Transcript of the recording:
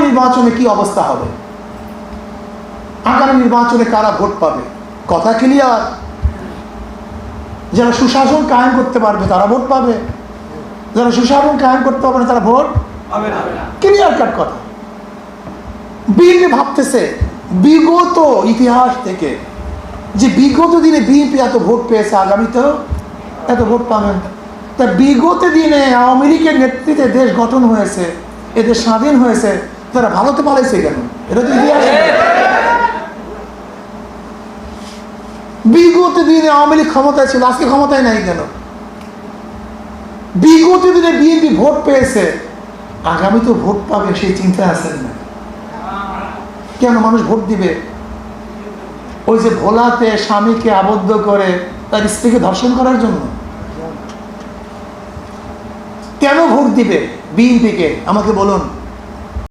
নির্বাচনে কি অবস্থা হবে, আগামী নির্বাচনে কারা ভোট পাবে, কথা ক্লিয়ার। যারা সুশাসন কায়েম করতে পারবে তারা ভোট পাবে, যারা সুশাসন কায়েম করতে পারবে না তারা ভোট পাবে না। ক্লিয়ার কাট কথা। বিএনপি ভাবতেছে বিগত ইতিহাস থেকে যে বিগত দিনে বিএনপি এত ভোট পেয়েছে, আগামীতেও এত ভোট পাবেন। তা বিগত দিনে আওয়ামী লীগের নেতৃত্বে দেশ গঠন হয়েছে, এদের স্বাধীন হয়েছে, তারা ভারতে পালাইছে কেন? এটা তো ইতিহাস। বিগত দিনে আওয়ামী লীগ ক্ষমতায় ছিল, আজকে ক্ষমতায় নাই কেন? বিগত দিনে বিএনপি ভোট পেয়েছে, আগামী তো ভোট পাবে সেই চিন্তা আছেন না কেন? মানুষ ভোট দিবে ওই যে ভোলাতে স্বামীকে আবদ্ধ করে তার স্ত্রীকে ধর্ষণ করার জন্য। কেন ভোট দিবে বিএনপিকে আমাকে বলুন।